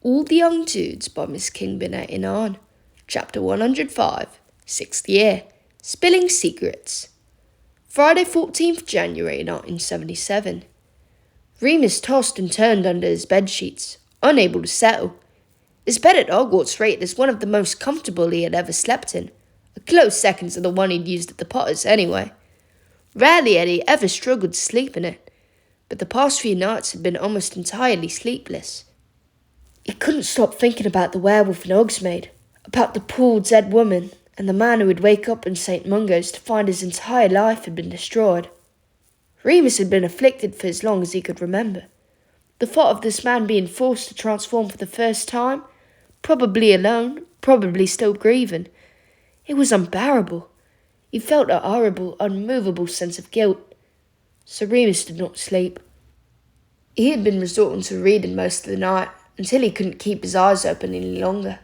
All the Young Dudes by MsKingBean89. Chapter 105, 6th year. Spilling Secrets. Friday, 14th January 1977. Remus tossed and turned under his bedsheets, unable to settle. His bed at Hogwarts rated as one of the most comfortable he had ever slept in, a close second to the one he'd used at the Potters anyway. Rarely had he ever struggled to sleep in it, but the past few nights had been almost entirely sleepless. He couldn't stop thinking about the werewolf in Hogsmeade, about the poor dead woman, and the man who would wake up in St. Mungo's to find his entire life had been destroyed. Remus had been afflicted for as long as he could remember. The thought of this man being forced to transform for the first time, probably alone, probably still grieving, it was unbearable. He felt a horrible, unmovable sense of guilt. So Remus did not sleep. He had been resorting to reading most of the night, until he couldn't keep his eyes open any longer.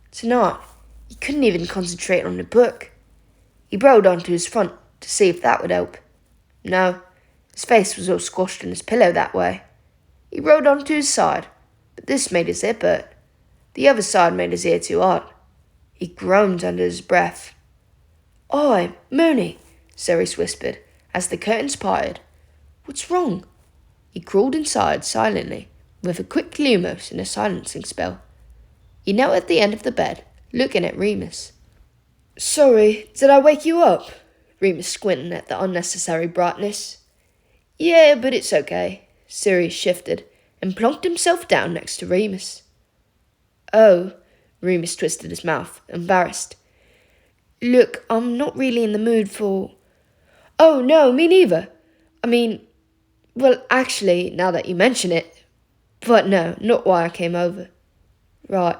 Tonight, he couldn't even concentrate on the book. He rolled onto his front to see if that would help. No, his face was all squashed in his pillow that way. He rolled onto his side, but this made his ear hurt. The other side made his ear too hot. He groaned under his breath. "Oi, Mooney," Sirius whispered, as the curtains parted. "What's wrong?" He crawled inside silently, with a quick lumos and a silencing spell. He knelt at the end of the bed, looking at Remus. "Sorry, did I wake you up?" Remus squinting at the unnecessary brightness. "Yeah, but it's okay." Sirius shifted and plonked himself down next to Remus. "Oh," Remus twisted his mouth, embarrassed. "Look, I'm not really in the mood for—" "Oh, no, me neither. Well, actually, now that you mention it, but no, not why I came over." "Right.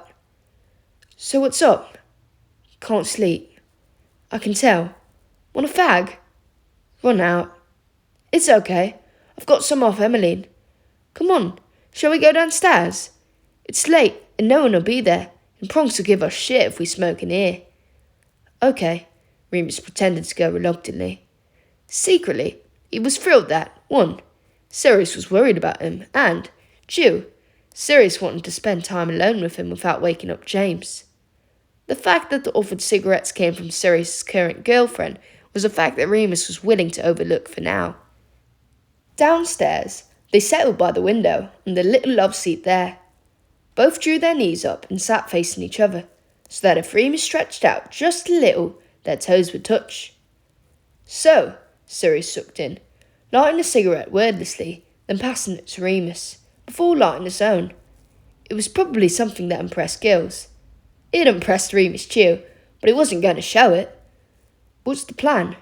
So what's up?" "Can't sleep." "I can tell. Want a fag?" "Run out." "It's okay. I've got some off Emmeline. Come on, shall we go downstairs? It's late and no one will be there, and Pronks will give us shit if we smoke in here." "Okay," Remus pretended to go reluctantly. Secretly, he was thrilled that, 1, Sirius was worried about him, and 2, Sirius wanted to spend time alone with him without waking up James. The fact that the offered cigarettes came from Sirius's current girlfriend was a fact that Remus was willing to overlook for now. Downstairs, they settled by the window on the little love seat there. Both drew their knees up and sat facing each other, so that if Remus stretched out just a little, their toes would touch. "So," Sirius sucked in, lighting a cigarette wordlessly, then passing it to Remus, before lighting his own. It was probably something that impressed girls. It impressed Remus too, but he wasn't going to show it. "What's the plan?"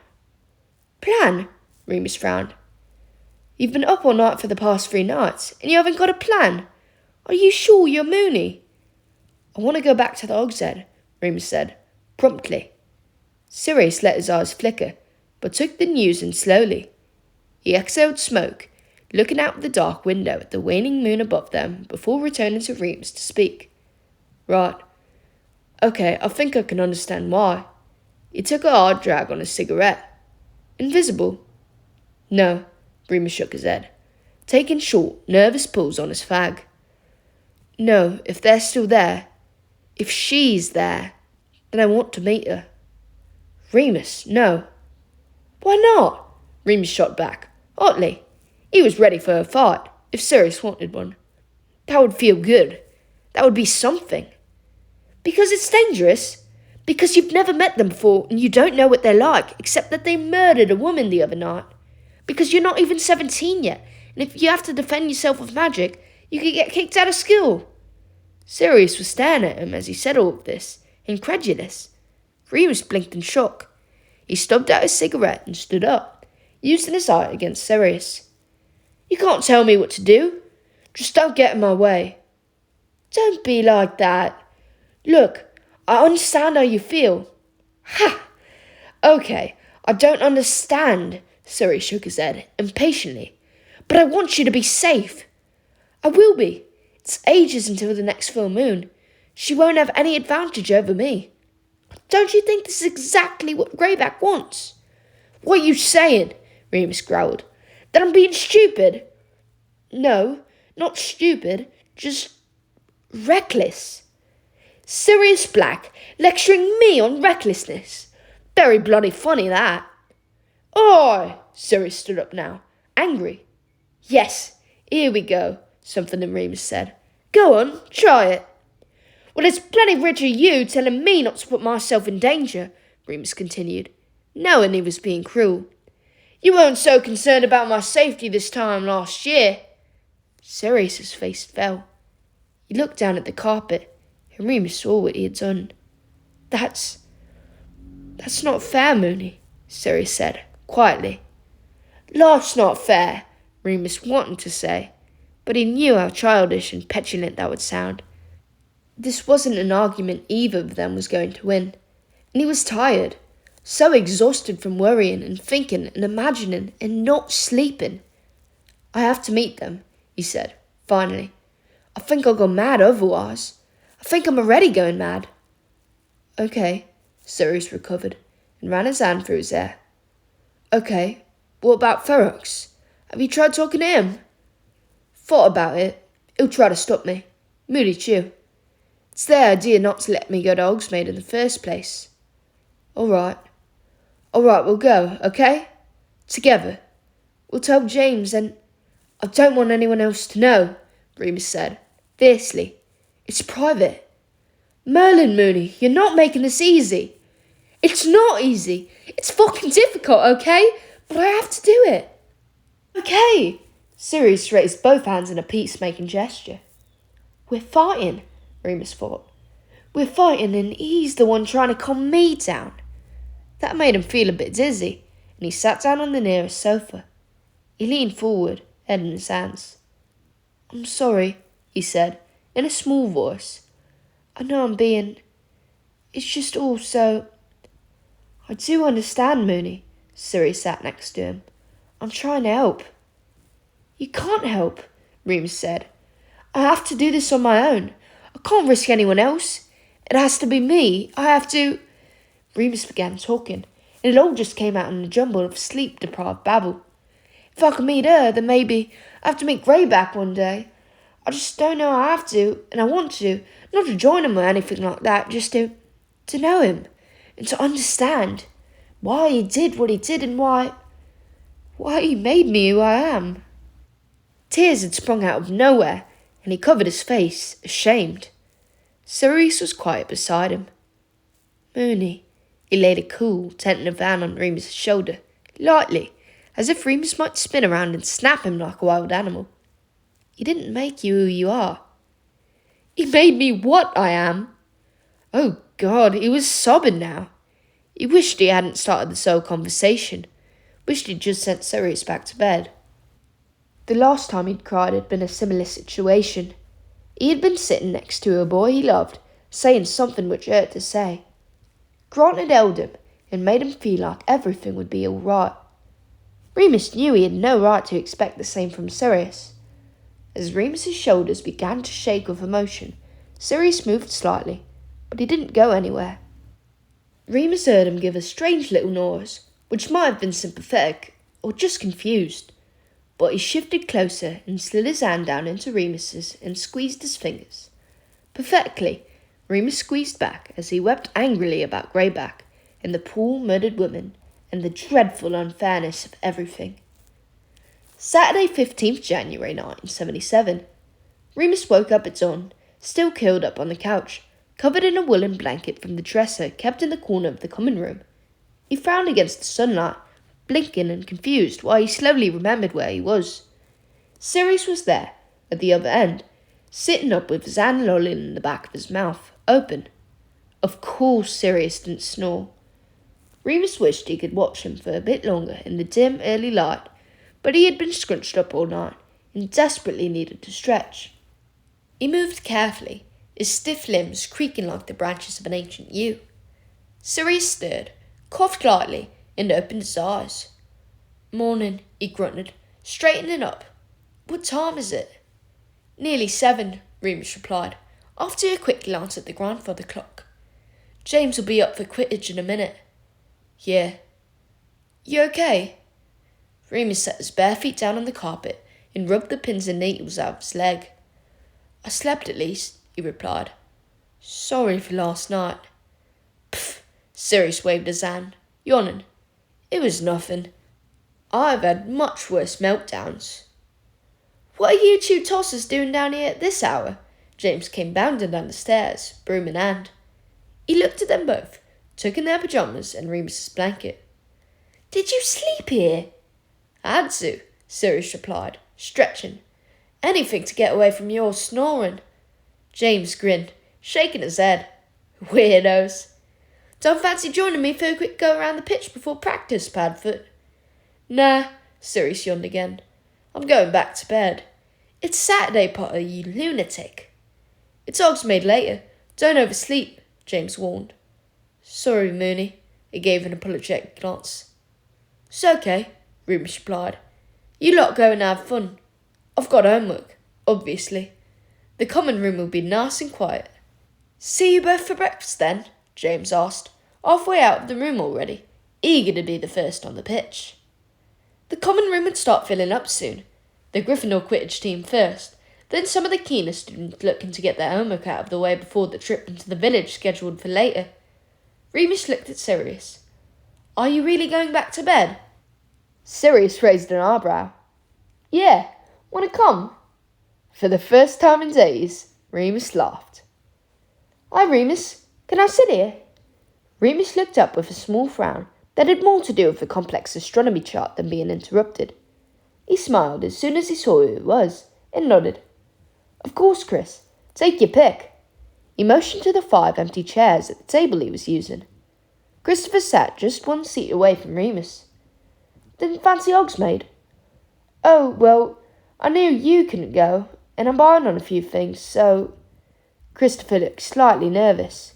"Plan?" Remus frowned. "You've been up all night for the past 3 nights, and you haven't got a plan. Are you sure you're Mooney?" "I want to go back to the Hogshead," Remus said, promptly. Sirius let his eyes flicker, but took the news in slowly. He exhaled smoke, looking out the dark window at the waning moon above them before returning to Remus to speak. "Right. Okay, I think I can understand why." He took a hard drag on his cigarette. "Invisible?" "No," Remus shook his head, taking short, nervous pulls on his fag. "No, if they're still there, if she's there, then I want to meet her." "Remus, no." "Why not?" Remus shot back, hotly. He was ready for a fight, if Sirius wanted one. "That would feel good. That would be something." "Because it's dangerous. Because you've never met them before and you don't know what they're like, except that they murdered a woman the other night. Because you're not even 17 yet, and if you have to defend yourself with magic, you could get kicked out of school." Sirius was staring at him as he said all of this, incredulous. Remus blinked in shock. He stubbed out his cigarette and stood up, using his eye against Sirius. "You can't tell me what to do. Just don't get in my way." "Don't be like that. Look, I understand how you feel." "Ha! Okay, I don't understand," Sirius shook his head impatiently. "But I want you to be safe." "I will be. It's ages until the next full moon. She won't have any advantage over me." "Don't you think this is exactly what Greyback wants?" "What are you saying?" Remus growled. "That I'm being stupid?" "No, not stupid. Just Reckless? Sirius Black lecturing me on recklessness. Very bloody funny, that. Oi! Sirius stood up now, angry. Yes, here we go, something in Remus said. Go on, try it. Well, it's plenty rich of you telling me not to put myself in danger, Remus continued, knowing he was being cruel. You weren't so concerned about my safety this time last year. Sirius's face fell. He looked down at the carpet, and Remus saw what he had done. That's not fair, Mooney, Sirius said, quietly. Life's not fair, Remus wanted to say, but he knew how childish and petulant that would sound. This wasn't an argument either of them was going to win, and he was tired, so exhausted from worrying and thinking and imagining and not sleeping. I have to meet them, he said, finally. I think I'll go mad otherwise. I think I'm already going mad. Okay, Sirius recovered and ran his hand through his hair. Okay, what about Ferox? Have you tried talking to him? Thought about it. He'll try to stop me. Moody too. It's their idea not to let me go to Hogsmeade in the first place. All right, we'll go, okay? Together. We'll tell James, and I don't want anyone else to know, Remus said, fiercely. It's private. Merlin, Mooney, you're not making this easy. It's not easy. It's fucking difficult, okay? But I have to do it. Okay. Sirius raised both hands in a peacemaking gesture. We're fighting, Remus thought. We're fighting and he's the one trying to calm me down. That made him feel a bit dizzy, and he sat down on the nearest sofa. He leaned forward, head in his hands. I'm sorry, he said, in a small voice. I know I'm being... It's just all so... I do understand, Mooney. Sirius sat next to him. I'm trying to help. You can't help, Remus said. I have to do this on my own. I can't risk anyone else. It has to be me. I have to... Remus began talking, and it all just came out in a jumble of sleep-deprived babble. If I can meet her, then maybe I have to meet Greyback one day. I just don't know I have to, and I want to. Not to join him or anything like that, just to know him, and to understand why he did what he did and why he made me who I am. Tears had sprung out of nowhere, and he covered his face, ashamed. Sirius was quiet beside him. Mooney, he laid a cool, tentative hand on Remus's shoulder, lightly, as if Remus might spin around and snap him like a wild animal. He didn't make you who you are. He made me what I am. Oh, God, he was sobbing now. He wished he hadn't started this whole conversation. Wished he'd just sent Sirius back to bed. The last time he'd cried had been a similar situation. He had been sitting next to a boy he loved, saying something which hurt to say. Grant had held him and made him feel like everything would be all right. Remus knew he had no right to expect the same from Sirius. As Remus's shoulders began to shake with emotion, Sirius moved slightly, but he didn't go anywhere. Remus heard him give a strange little noise, which might have been sympathetic or just confused, but he shifted closer and slid his hand down into Remus's and squeezed his fingers. Pathetically, Remus squeezed back as he wept angrily about Greyback and the poor murdered woman and the dreadful unfairness of everything. Saturday, 15th January 1977. Remus woke up at dawn, still curled up on the couch, covered in a woolen blanket from the dresser kept in the corner of the common room. He frowned against the sunlight, blinking and confused while he slowly remembered where he was. Sirius was there, at the other end, sitting up with his hand lolling in the back of his mouth, open. Of course Sirius didn't snore. Remus wished he could watch him for a bit longer in the dim early light, but he had been scrunched up all night and desperately needed to stretch. He moved carefully, his stiff limbs creaking like the branches of an ancient yew. Sirius stirred, coughed lightly, and opened his eyes. Morning, he grunted, straightening up. What time is it? Nearly 7, Remus replied, after a quick glance at the grandfather clock. James will be up for Quidditch in a minute. Yeah. You okay? Remus set his bare feet down on the carpet and rubbed the pins and needles out of his leg. I slept at least. he replied. Sorry for last night. Pfft, Sirius waved his hand, yawning. It was nothing. I've had much worse meltdowns. What are you two tossers doing down here at this hour? James came bounding down the stairs, broom in hand. He looked at them both, took in their pyjamas and Remus's blanket. Did you sleep here? I had to, Sirius replied, stretching. Anything to get away from your snoring. James grinned, shaking his head. Weirdos. Don't fancy joining me for a quick go around the pitch before practice, Padfoot? Nah, Sirius yawned again. I'm going back to bed. It's Saturday, Potter, you lunatic. It's Hogsmeade later. Don't oversleep, James warned. Sorry, Mooney. He gave an apologetic glance. It's okay, Remus replied. You lot go and have fun. I've got homework, obviously. The common room will be nice and quiet. See you both for breakfast then? James asked, halfway out of the room already, eager to be the first on the pitch. The common room would start filling up soon. The Gryffindor Quidditch team first, then some of the keener students looking to get their homework out of the way before the trip into the village scheduled for later. Remus looked at Sirius. Are you really going back to bed? Sirius raised an eyebrow. Yeah, want to come? For the first time in days, Remus laughed. Hi, Remus. Can I sit here? Remus looked up with a small frown that had more to do with the complex astronomy chart than being interrupted. He smiled as soon as he saw who it was, and nodded. Of course, Chris. Take your pick. He motioned to the 5 empty chairs at the table he was using. Christopher sat just one seat away from Remus. Didn't fancy Hogsmeade? Oh, well, I knew you couldn't go, and I'm behind on a few things, so... Christopher looked slightly nervous.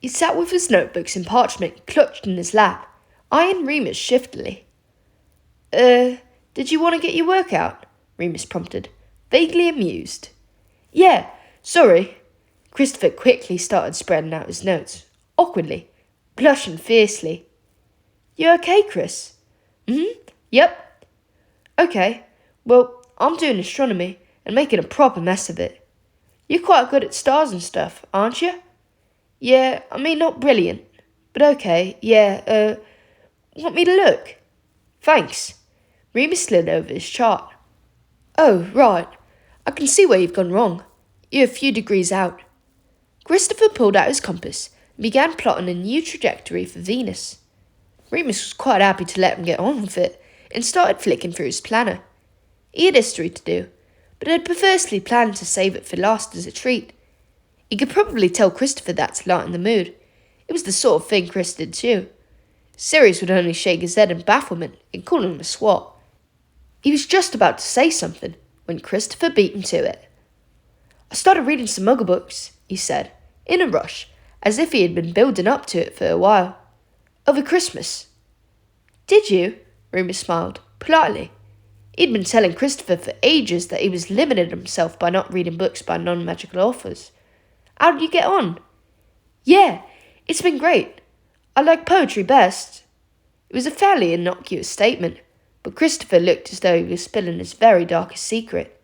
He sat with his notebooks and parchment clutched in his lap, eyeing Remus shiftily. Did you want to get your work out? Remus prompted, vaguely amused. Yeah, sorry. Christopher quickly started spreading out his notes, awkwardly, blushing fiercely. You okay, Chris? Yep. Okay, well, I'm doing astronomy and making a proper mess of it. You're quite good at stars and stuff, aren't you? Yeah, I mean, not brilliant, but okay, yeah, want me to look? Thanks. Remus slid over his chart. Oh, right. I can see where you've gone wrong. You're a few degrees out. Christopher pulled out his compass and began plotting a new trajectory for Venus. Remus was quite happy to let him get on with it and started flicking through his planner. He had history to do, but had perversely planned to save it for last as a treat. He could probably tell Christopher that to lighten the mood. It was the sort of thing Chris did too. Sirius would only shake his head in bafflement and call him a swot. He was just about to say something when Christopher beat him to it. I started reading some Muggle books, he said, in a rush, as if he had been building up to it for a while. Over Christmas. Did you? Remus smiled, politely. He'd been telling Christopher for ages that he was limiting himself by not reading books by non-magical authors. How did you get on? Yeah, it's been great. I like poetry best. It was a fairly innocuous statement, but Christopher looked as though he was spilling his very darkest secret.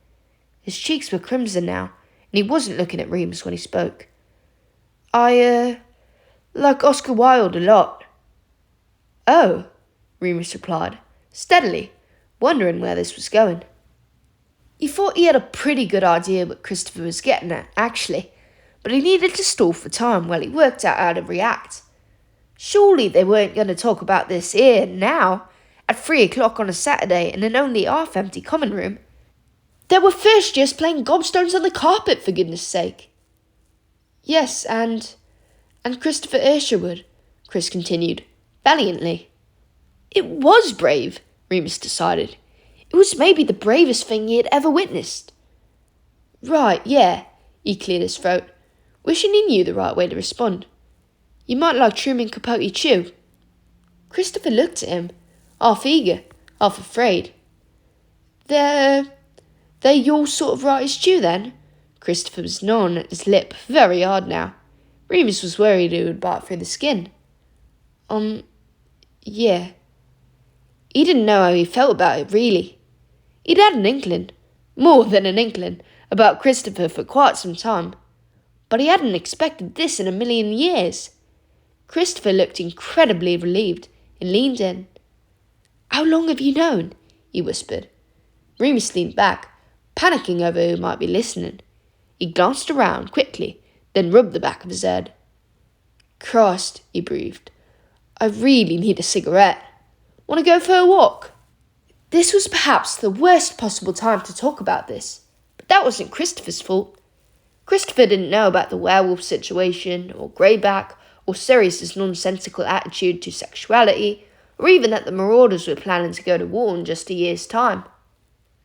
His cheeks were crimson now, and he wasn't looking at Remus when he spoke. I, like Oscar Wilde a lot. Oh, Remus replied, steadily, wondering where this was going. He thought he had a pretty good idea what Christopher was getting at, actually, but he needed to stall for time while he worked out how to react. Surely they weren't going to talk about this here, now, at 3 o'clock on a Saturday in an only half-empty common room. There were first years playing gobstones on the carpet, for goodness sake. Yes, and Christopher Isherwood, Chris continued, valiantly. It was brave, Remus decided. It was maybe the bravest thing he had ever witnessed. Right, yeah, he cleared his throat, wishing he knew the right way to respond. You might like Truman Capote too. Christopher looked at him, half eager, half afraid. They're your sort of right as Chew, then? Christopher was gnawing at his lip very hard now. Remus was worried he would bite through the skin. Yeah. He didn't know how he felt about it, really. He'd had an inkling, more than an inkling, about Christopher for quite some time. but he hadn't expected this in a million years. Christopher looked incredibly relieved and leaned in. "How long have you known?" he whispered. Remus leaned back, panicking over who might be listening. He glanced around quickly, then rubbed the back of his head. "Christ," he breathed. "I really need a cigarette. Want to go for a walk?" This was perhaps the worst possible time to talk about this, but that wasn't Christopher's fault. Christopher didn't know about the werewolf situation, or Greyback, or Sirius's nonsensical attitude to sexuality, or even that the Marauders were planning to go to war in just a year's time.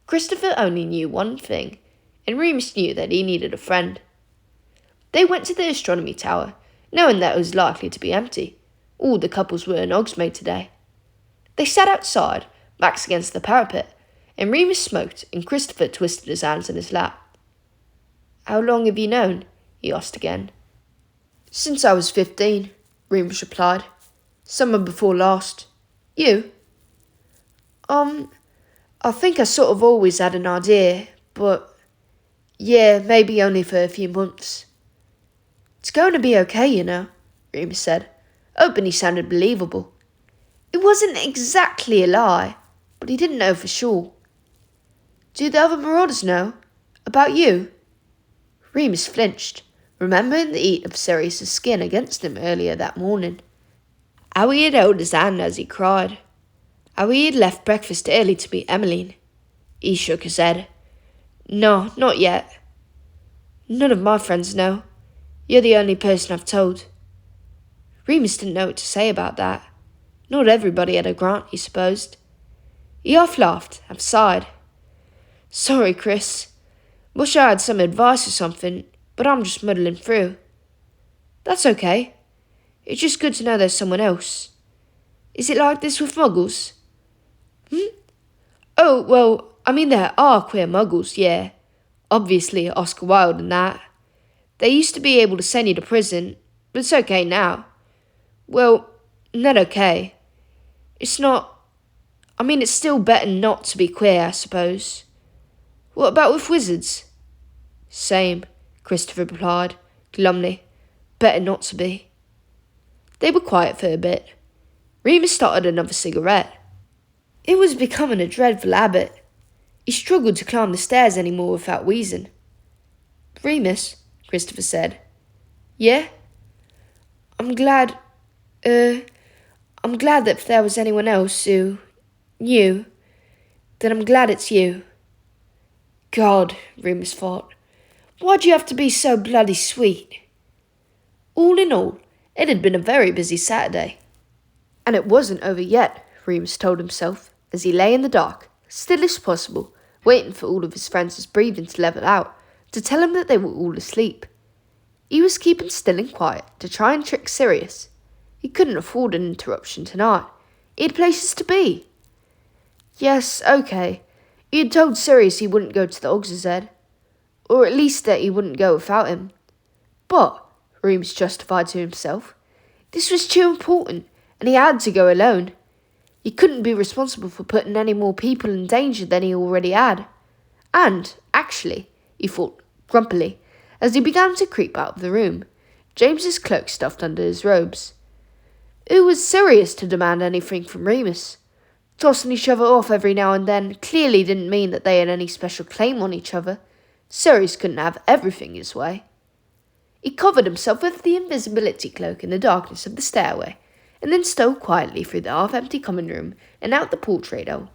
Christopher only knew one thing, and Remus knew that he needed a friend. They went to the astronomy tower, knowing that it was likely to be empty. All the couples were in Hogsmeade today. They sat outside, backs against the parapet, and Remus smoked and Christopher twisted his hands in his lap. "How long have you known?" he asked again. "Since I was 15, Remus replied. "Summer before last. You?" I think I sort of always had an idea, but yeah, maybe only for a few months." "It's going to be okay, you know," Remus said, hoping he sounded believable. It wasn't exactly a lie, but he didn't know for sure. "Do the other Marauders know? About you?" Remus flinched, remembering the heat of Sirius's skin against him earlier that morning. How he had held his hand as he cried. How he had left breakfast early to meet Emmeline. He shook his head. "No, not yet. None of my friends know. You're the only person I've told." Remus didn't know what to say about that. Not everybody had a grant, he supposed. He half laughed, half sighed. "Sorry, Chris. Wish I had some advice or something, but I'm just muddling through." "That's okay. It's just good to know there's someone else. Is it like this with muggles?" "Oh, well, I mean there are queer muggles, yeah. Obviously Oscar Wilde and that. They used to be able to send you to prison, but it's okay now. Well, not okay. It's not... it's still better not to be queer, I suppose. What about with wizards?" "Same," Christopher replied, glumly. "Better not to be." They were quiet for a bit. Remus started another cigarette. It was becoming a dreadful habit. He struggled to climb the stairs any more without wheezing. "Remus," Christopher said. "Yeah?" I'm glad that if there was anyone else who knew, then I'm glad it's you." God, Remus thought. Why'd you have to be so bloody sweet? All in all, it had been a very busy Saturday. And it wasn't over yet, Remus told himself, as he lay in the dark, still as possible, waiting for all of his friends' breathing to level out, to tell him that they were all asleep. He was keeping still and quiet to try and trick Sirius. He couldn't afford an interruption tonight. He had places to be. Yes, okay. He had told Sirius he wouldn't go to the Hogsmeade, or at least that he wouldn't go without him. But, Remus justified to himself, this was too important, and he had to go alone. He couldn't be responsible for putting any more people in danger than he already had. And, actually, he thought grumpily, as he began to creep out of the room, James's cloak stuffed under his robes. Who was Sirius to demand anything from Remus? Tossing each other off every now and then clearly didn't mean that they had any special claim on each other. Sirius couldn't have everything his way. He covered himself with the invisibility cloak in the darkness of the stairway, and then stole quietly through the half-empty common room and out the portrait hole.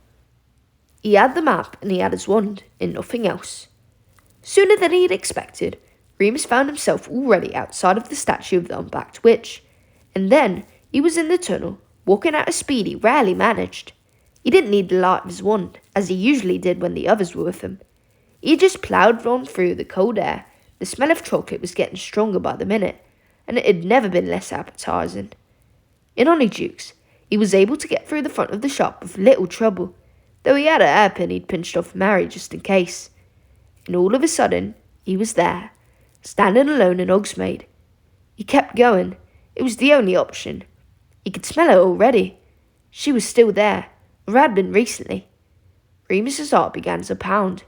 He had the map and he had his wand, and nothing else. Sooner than he had expected, Remus found himself already outside of the statue of the unbacked witch, and then he was in the tunnel, walking at a speed he rarely managed. He didn't need the light of his wand, as he usually did when the others were with him. He just ploughed on through the cold air. The smell of chocolate was getting stronger by the minute, and it had never been less appetising. In Honeydukes, he was able to get through the front of the shop with little trouble, though he had a hairpin he'd pinched off Mary just in case. And all of a sudden, he was there, standing alone in Hogsmeade. He kept going. It was the only option. He could smell her already. She was still there, or had been recently. Remus's heart began to pound.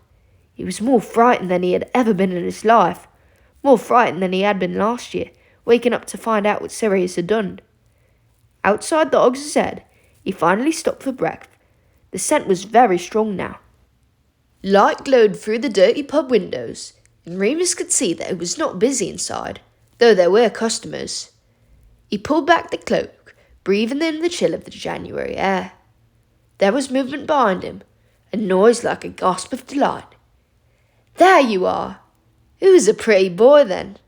He was more frightened than he had ever been in his life, more frightened than he had been last year, waking up to find out what Sirius had done. Outside the Hogs's head, he finally stopped for breath. The scent was very strong now. Light glowed through the dirty pub windows, and Remus could see that it was not busy inside, though there were customers. He pulled back the cloak, breathing in the chill of the January air. There was movement behind him, a noise like a gasp of delight. "There you are! Who's a pretty boy, then?"